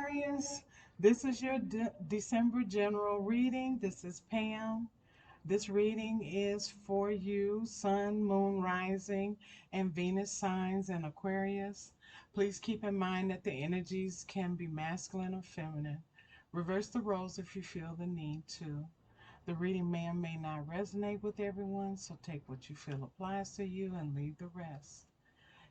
Aquarius, this is your December general reading. This is Pam. This reading is for you, Sun, Moon, Rising, and Venus signs in Aquarius. Please keep in mind that the energies can be masculine or feminine. Reverse the roles if you feel the need to. The reading may or may not resonate with everyone, so take what you feel applies to you and leave the rest.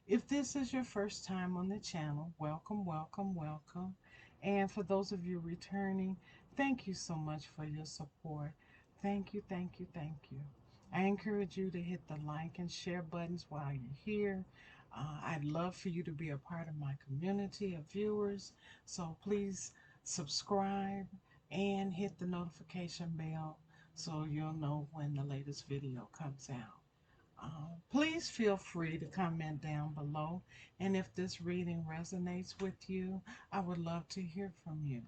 If this is your first time on the channel, welcome, welcome, welcome. And for those of you returning, thank you so much for your support. Thank you, thank you, thank you. I encourage you to hit the like and share buttons while you're here. I'd love for you to be a part of my community of viewers. So please subscribe and hit the notification bell so you'll know when the latest video comes out. Please feel free to comment down below, and if this reading resonates with you, I would love to hear from you.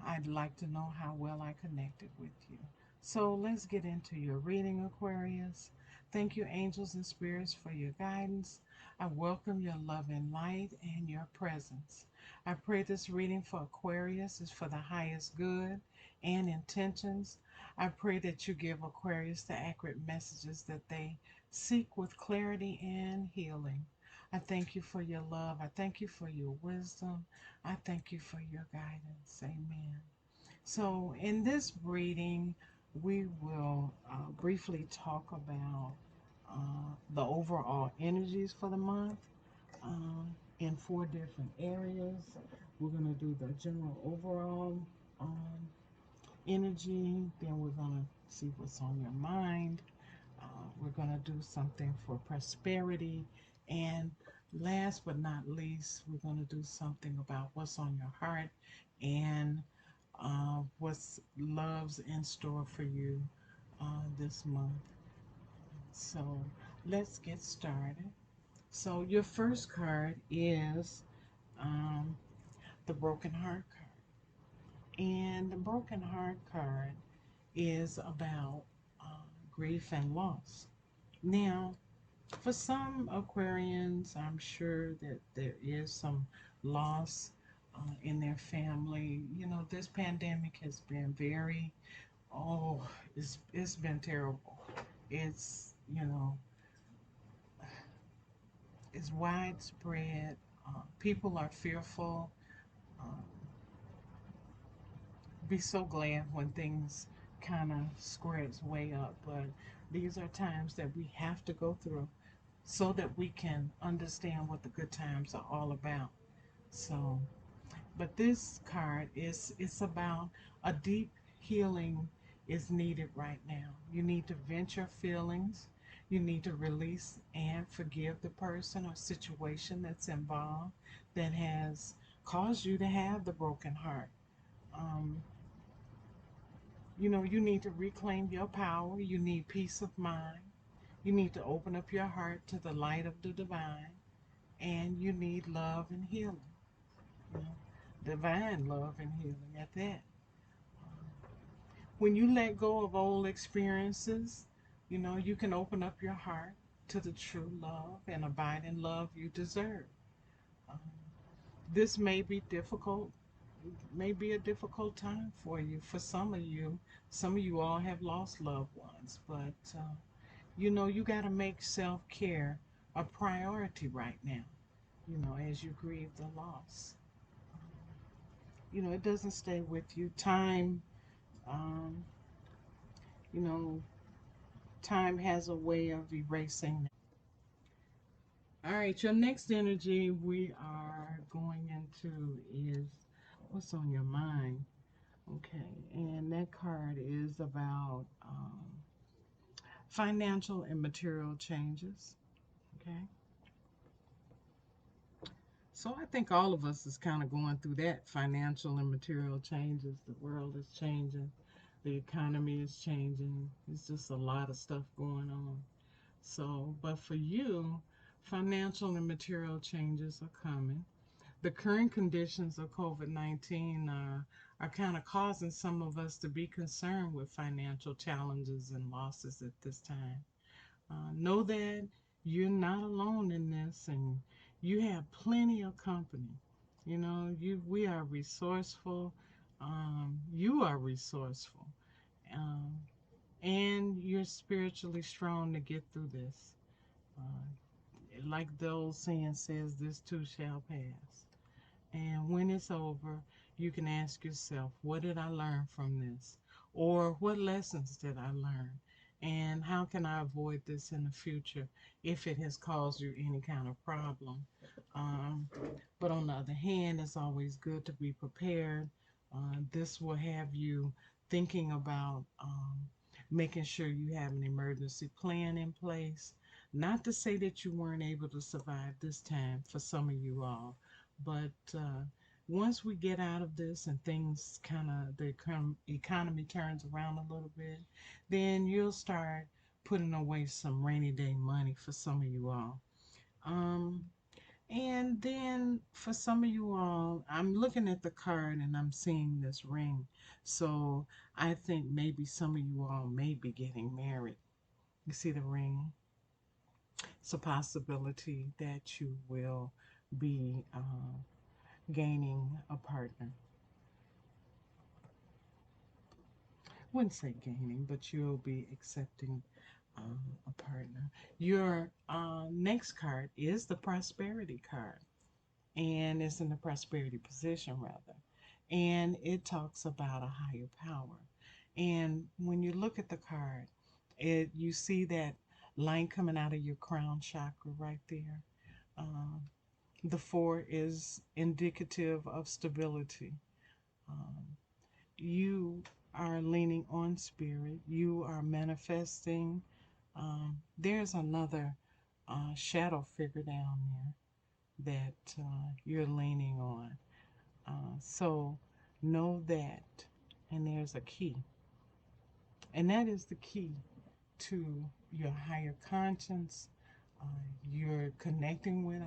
I'd like to know how well I connected with you. So let's get into your reading, Aquarius. Thank you, angels and spirits, for your guidance. I welcome your love and light and your presence. I pray this reading for Aquarius is for the highest good and intentions. I pray that you give Aquarius the accurate messages that they seek with clarity and healing. I thank you for your love. I thank you for your wisdom. I thank you for your guidance. Amen. So in this reading, we will briefly talk about the overall energies for the month in 4 different areas. We're going to do the general overall energy, then we're going to see what's on your mind. We're going to do something for prosperity, and last but not least, we're going to do something about what's on your heart and what's love's in store for you this month. So let's get started. So your first card is the Broken Heart card. And the Broken Heart card is about grief and loss. Now, for some Aquarians, I'm sure that there is some loss in their family. You know, this pandemic has been very, oh, it's been terrible. It's, you know, it's widespread. People are fearful. Um, be so glad when things kind of square its way up, but these are times that we have to go through so that we can understand what the good times are all about. So, but this card is, it's about a deep healing is needed right now. You need to vent your feelings. You need to release and forgive the person or situation that's involved that has caused you to have the broken heart. Um, you know, you need to reclaim your power. You need peace of mind. You need to open up your heart to the light of the divine. And you need love and healing. You know, divine love and healing at that. When you let go of old experiences, you know, you can open up your heart to the true love and abide in love you deserve. Um, this may be difficult, may be a difficult time for you. For some of you all have lost loved ones, but you know, you got to make self-care a priority right now, you know, as you grieve the loss. You know, it doesn't stay with you. Time, um, you know, time has a way of erasing that. All right, your next energy we are going into is what's on your mind. Okay, and that card is about financial and material changes. Okay, so I think all of us is kind of going through that financial and material changes. The world is changing, the economy is changing. It's just a lot of stuff going on. So, but for you, financial and material changes are coming. The current conditions of COVID-19 are kind of causing some of us to be concerned with financial challenges and losses at this time. Know that you're not alone in this, and you have plenty of company. You know, we are resourceful. You are resourceful. Um, and you're spiritually strong to get through this. Like the old saying says, this too shall pass. And when it's over, you can ask yourself, what did I learn from this? Or what lessons did I learn? And how can I avoid this in the future if it has caused you any kind of problem? Um, but on the other hand, it's always good to be prepared. This will have you thinking about making sure you have an emergency plan in place. Not to say that you weren't able to survive this time for some of you all, but once we get out of this and things kind of, the economy turns around a little bit, then you'll start putting away some rainy day money for some of you all. Um, and then for some of you all, I'm looking at the card and I'm seeing this ring. So I think maybe some of you all may be getting married. You see the ring? It's a possibility that you will be gaining a partner. Wouldn't say gaining, but you'll be accepting a partner. Your next card is the prosperity card, and it's in the prosperity position, rather. And it talks about a higher power. And when you look at the card, you see that line coming out of your crown chakra right there. Um, the four is indicative of stability. Um, you are leaning on spirit, you are manifesting. There's another shadow figure down there that you're leaning on. So know that, and there's a key, and that is the key to your higher conscience. Uh, you're connecting with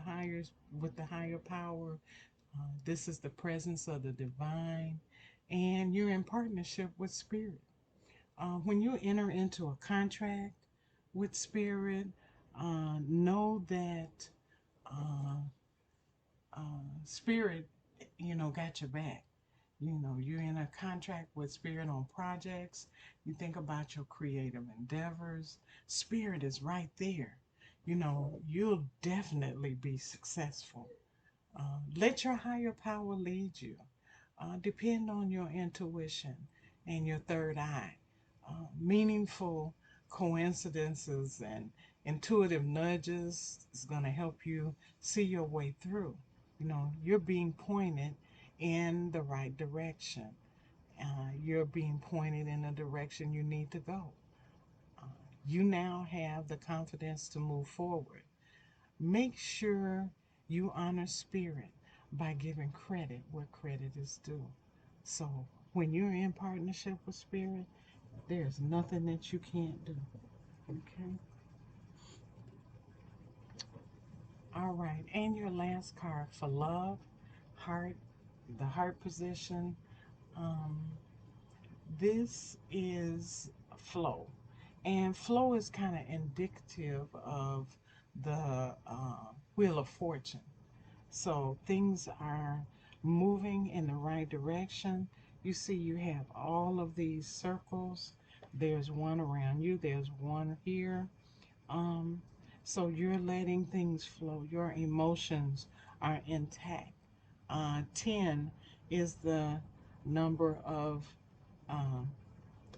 the higher power. This is the presence of the divine, and you're in partnership with spirit. When you enter into a contract with spirit, know that uh, spirit, got your back. You're in a contract with spirit on projects. You think about your creative endeavors. Spirit is right there. You'll definitely be successful. Let your higher power lead you. Depend on your intuition and your third eye. Meaningful coincidences and intuitive nudges is going to help you see your way through. You're being pointed in the right direction. You're being pointed in the direction you need to go. Uh, you now have the confidence to move forward. Make sure you honor spirit by giving credit where credit is due. So when you're in partnership with spirit, there's nothing that you can't do. Okay? All right. And your last card for love, heart, the heart position. Um, this is flow. And flow is kind of indicative of the Wheel of Fortune. So things are moving in the right direction. You see, you have all of these circles. There's one around you, there's one here. Um, so you're letting things flow. Your emotions are intact. 10 is the number of um,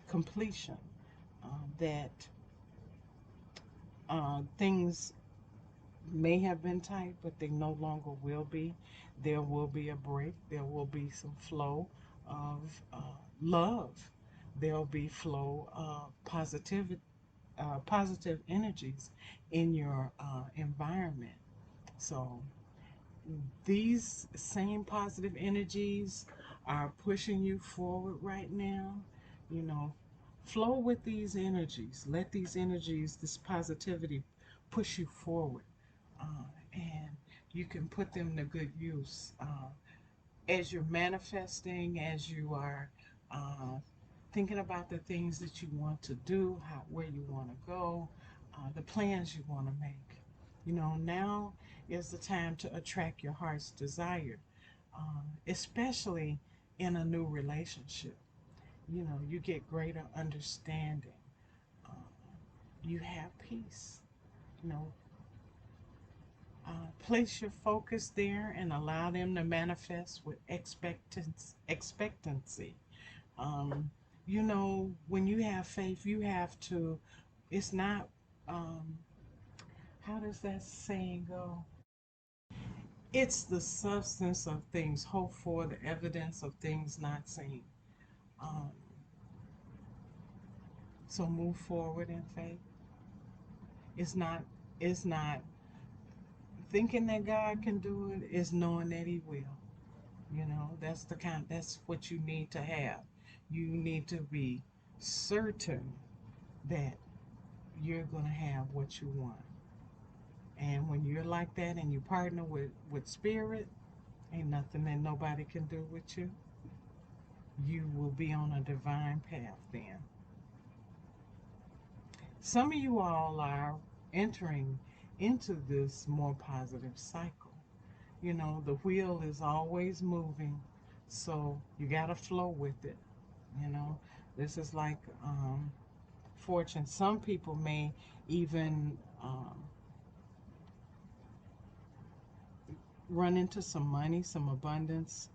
completion, that things may have been tight, but they no longer will be. There will be a break. There will be some flow of love. There'll be flow of positive energies in your environment. So these same positive energies are pushing you forward right now. You know, flow with these energies. Let these energies, this positivity, push you forward. And you can put them to good use as you're manifesting, as you are uh, thinking about the things that you want to do, where you want to go, the plans you want to make. Now is the time to attract your heart's desire. especially in a new relationship. You know, you get greater understanding. Uh, you have peace. You know, place your focus there and allow them to manifest with expectancy. Um, you know, when you have faith, you have to, it's not, um, how does that saying go? It's the substance of things hoped for, the evidence of things not seen. Um, so move forward in faith. It's not, it's not thinking that God can do it, it's knowing that He will. You know, that's what you need to have. You need to be certain that you're going to have what you want. And when you're like that and you partner with spirit, ain't nothing that nobody can do with you. You will be on a divine path then. Some of you all are entering into this more positive cycle. You know, the wheel is always moving, so you got to flow with it. You know, this is like fortune. Some people may even run into some money, some abundance,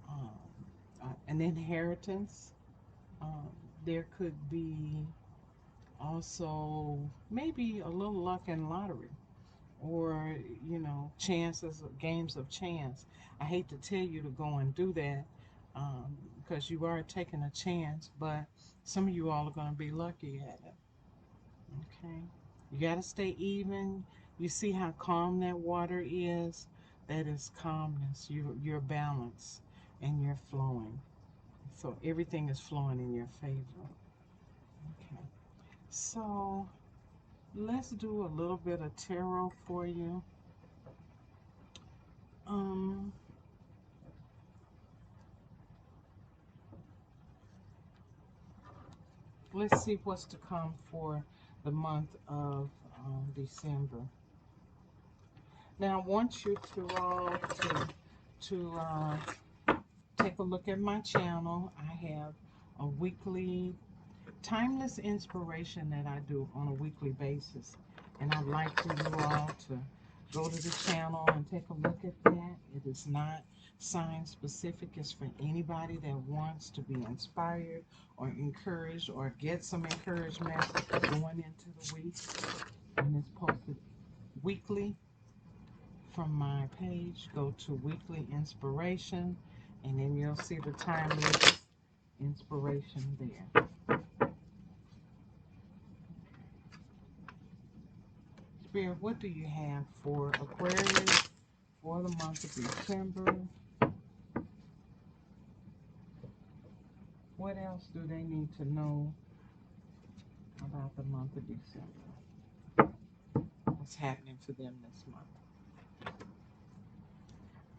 um, an inheritance. Um, there could be also maybe a little luck in lottery or, you know, chances, games of chance. I hate to tell you to go and do that because you are taking a chance, but some of you all are going to be lucky at it. Okay. You got to stay even. You see how calm that water is? That is calmness. You're balanced and you're flowing. So everything is flowing in your favor. Okay. So let's do a little bit of tarot for you. Um, let's see what's to come for the month of December. Now, I want you to all to take a look at my channel. I have a weekly timeless inspiration that I do on a weekly basis. And I'd like for you all to go to the channel and take a look at that. It is not sign specific. It's for anybody that wants to be inspired or encouraged or get some encouragement going into the week. And it's posted weekly from my page. Go to weekly inspiration and then you'll see the timeless inspiration there. Spirit, what do you have for Aquarius for the month of December? What else do they need to know about the month of December? What's happening for them this month?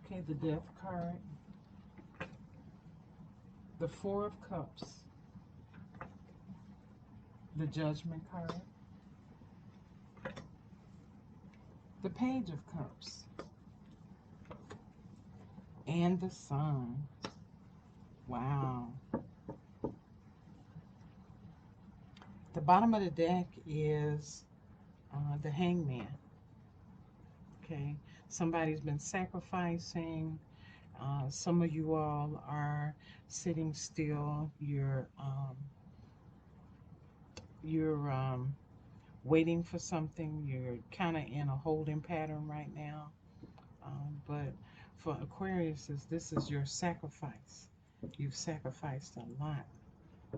Okay, the Death card, the Four of Cups, the Judgment card, the Page of Cups, and the Sun. Wow. The bottom of the deck is the Hangman. Okay, somebody's been sacrificing. Some of you all are sitting still. You're waiting for something. You're kind of in a holding pattern right now. But for Aquarius, this is your sacrifice. You've sacrificed a lot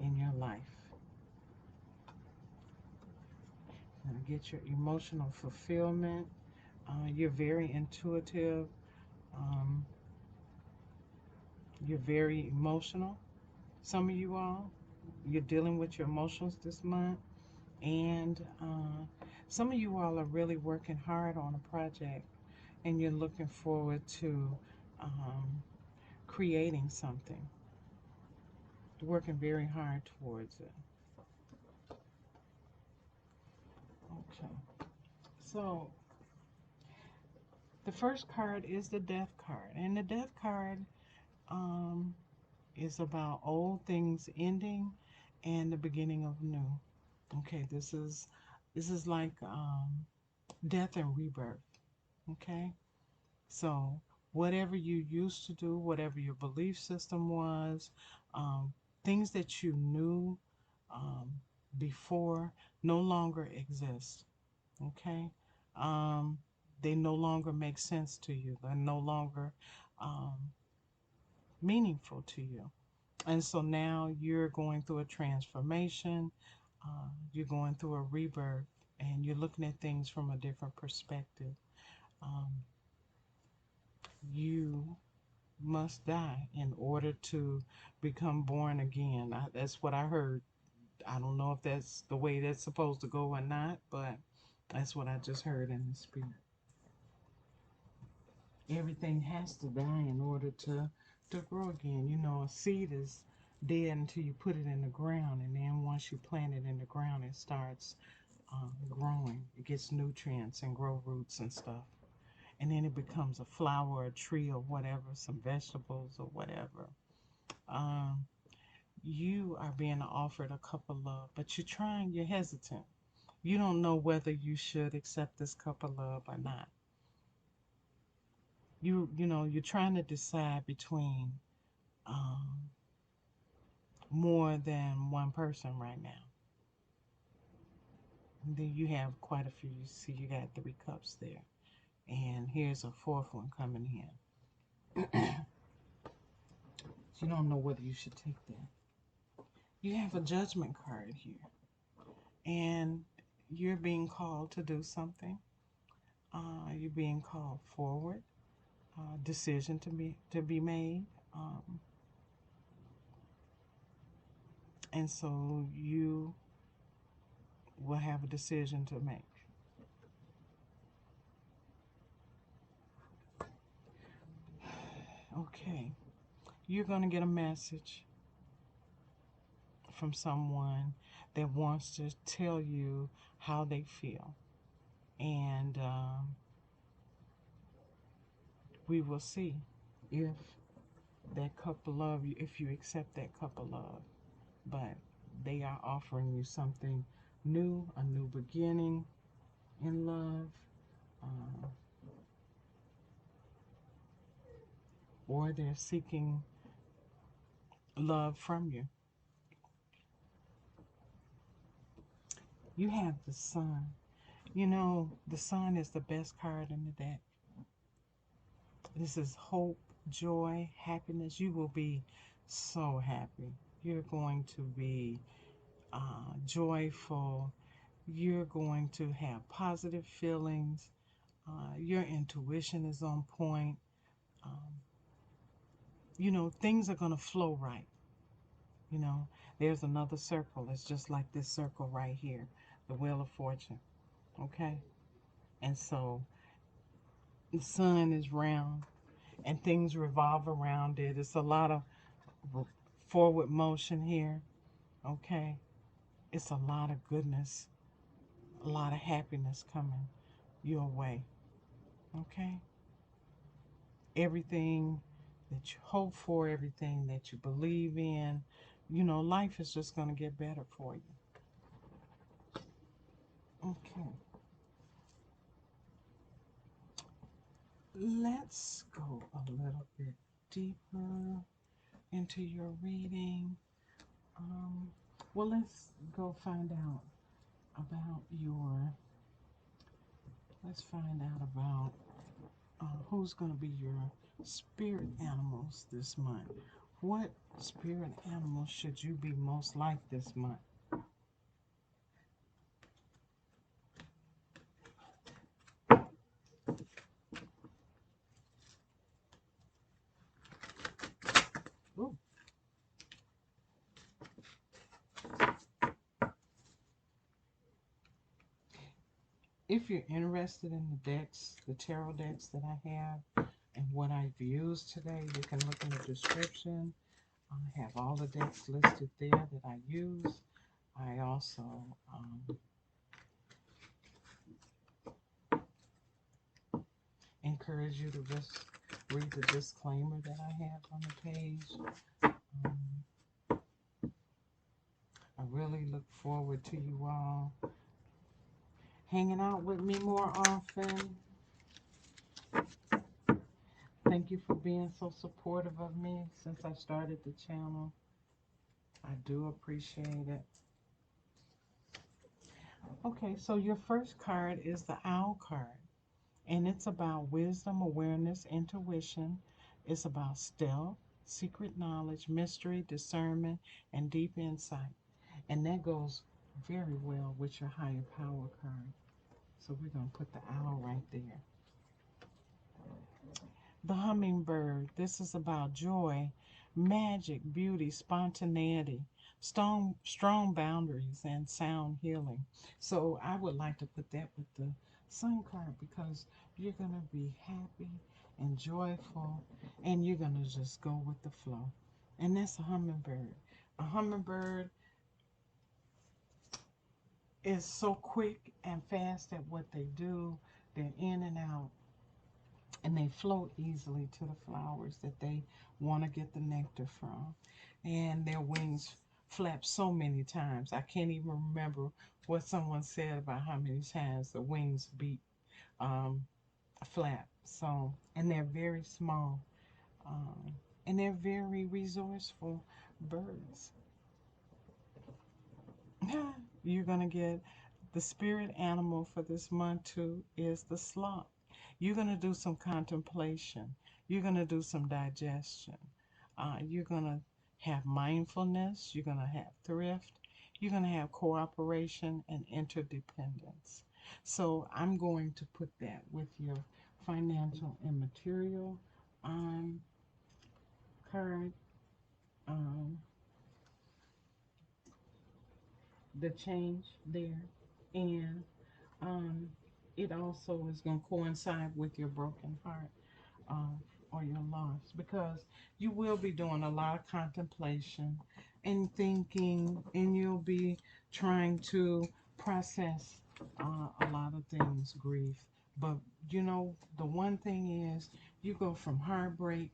in your life. Get your emotional fulfillment. You're very intuitive. Um, you're very emotional. Some of you all, you're dealing with your emotions this month. And some of you all are really working hard on a project and you're looking forward to um, creating something, working very hard towards it. Okay. So The first card is the Death card, and the Death card um, is about old things ending and the beginning of new. Okay, this is like death and rebirth. Okay, so whatever you used to do, whatever your belief system was, um, things that you knew um, before no longer exist. Okay, um, they no longer make sense to you. They're no longer um, meaningful to you. And so now you're going through a transformation, you're going through a rebirth, and you're looking at things from a different perspective. Um, you must die in order to become born again. That's what I heard. I don't know if that's the way that's supposed to go or not, but that's what I just heard in the spirit. Everything has to die in order to grow again. You know, a seed is dead until you put it in the ground, and then once you plant it in the ground, it starts growing. It gets nutrients and grow roots and stuff, and then it becomes a flower, a tree, or whatever, some vegetables or whatever. Um, you are being offered a cup of love, but you're trying. You're hesitant. You don't know whether you should accept this cup of love or not. You know you're trying to decide between um, more than one person right now. And then you have quite a few. You see, you got 3 cups there, and here's a fourth one coming in. You don't know whether you should take that. You have a judgment card here, and you're being called to do something. You're being called forward. Decision to be made, and so you will have a decision to make. Okay, you're going to get a message from someone that wants to tell you how they feel. And we will see if that cup of love, if you accept that cup of love. But they are offering you something new, a new beginning in love, uh, or they're seeking love from you. You have the sun. You know, the sun is the best card in the deck. This is hope, joy, happiness. You will be so happy. You're going to be joyful. You're going to have positive feelings. Your intuition is on point. Um, things are going to flow right. You know, there's another circle. It's just like this circle right here, the Wheel of Fortune. Okay? And so the sun is round and things revolve around it. It's a lot of forward motion here. Okay? It's a lot of goodness, a lot of happiness coming your way. Okay? Everything that you hope for, everything that you believe in, life is just going to get better for you. Okay. Let's go a little bit deeper into your reading. Um, well, let's go find out about your, let's find out about who's going to be your spirit animals this month. What spirit animals should you be most like this month? Ooh. If you're interested in the decks, the tarot decks that I have and what I've used today, you can look in the description. I have all the decks listed there that I use. I also encourage you to just read the disclaimer that I have on the page. I really look forward to you all hanging out with me more often. Thank you for being so supportive of me since I started the channel. I do appreciate it. Okay, so your first card is the Owl card. And it's about wisdom, awareness, intuition. It's about stealth, secret knowledge, mystery, discernment, and deep insight. And that goes very well with your higher power card. So we're going to put the owl right there. The hummingbird. This is about joy, magic, beauty, spontaneity, strong boundaries, and sound healing. So I would like to put that with the sun card because you're going to be happy and joyful, and you're going to just go with the flow. And that's a hummingbird. A hummingbird is so quick and fast at what they do. They're in and out, and they float easily to the flowers that they want to get the nectar from. And their wings flap so many times. I can't even remember what someone said about how many times the wings beat flap. So, and they're very small, and they're very resourceful birds. You're going to get the spirit animal for this month too is the sloth. You're going to do some contemplation. You're going to do some digestion. You're going to have mindfulness. You're going to have thrift. You're going to have cooperation and interdependence. So I'm going to put that with your financial and material card. The change there. And it also is going to coincide with your broken heart or your loss, because you will be doing a lot of contemplation and thinking, and you'll be trying to process a lot of things, grief. But you know, the one thing is you go from heartbreak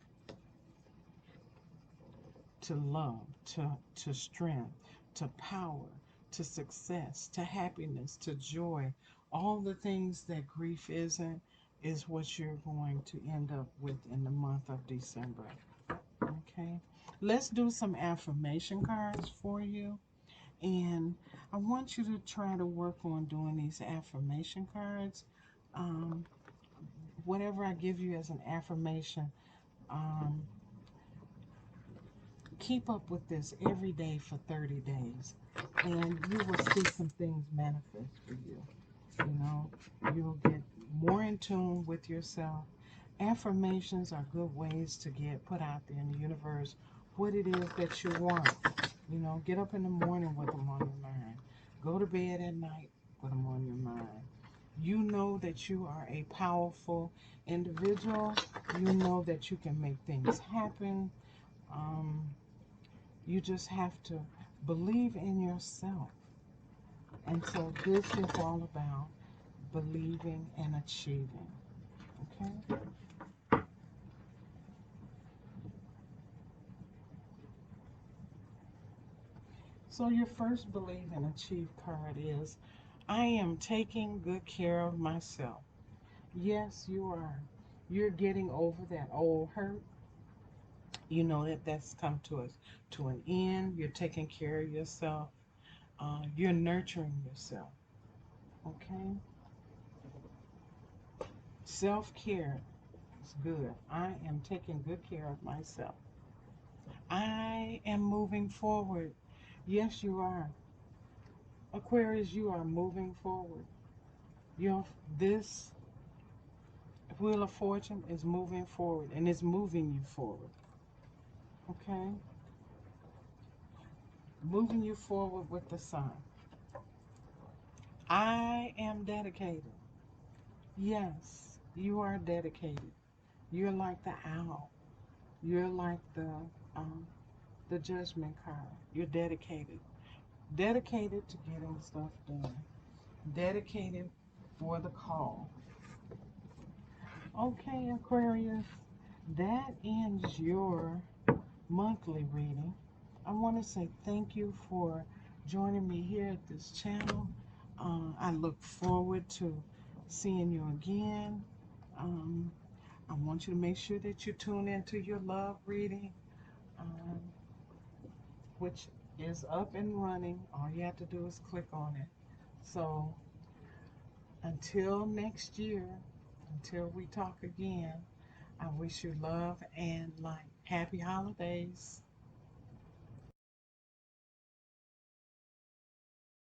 to love, to strength, to power, to success, to happiness, to joy. All the things that grief isn't is what you're going to end up with in the month of December. Okay, let's do some affirmation cards for you. And I want you to try to work on doing these affirmation cards. Um, Whatever I give you as an affirmation, um, keep up with this every day for 30 days, and you will see some things manifest for you. You know, you'll get more in tune with yourself. Affirmations are good ways to get put out there in the universe what it is that you want. You know, get up in the morning with them on your mind. Go to bed at night with them on your mind. You know that you are a powerful individual. You know that you can make things happen. Um, you just have to believe in yourself. And so this is all about believing and achieving. Okay? So your first believe and achieve card is, I am taking good care of myself. Yes, you are. You're getting over that old hurt. You know that that's come to an end. You're taking care of yourself. You're nurturing yourself. Okay? Self-care is good. I am taking good care of myself. I am moving forward. Yes, you are. Aquarius, you are moving forward. Your this Wheel of Fortune is moving forward, and it's moving you forward. Okay? Moving you forward with the sun. I am dedicated. Yes, you are dedicated. You're like the owl. You're like the judgment card. You're dedicated. Dedicated to getting stuff done. Dedicated for the call. Okay, Aquarius, that ends your monthly reading. I want to say thank you for joining me here at this channel. I look forward to seeing you again. Um, I want you to make sure that you tune into your love reading, um, which is up and running. All you have to do is click on it. So until next year, until we talk again, I wish you love and light. Happy holidays.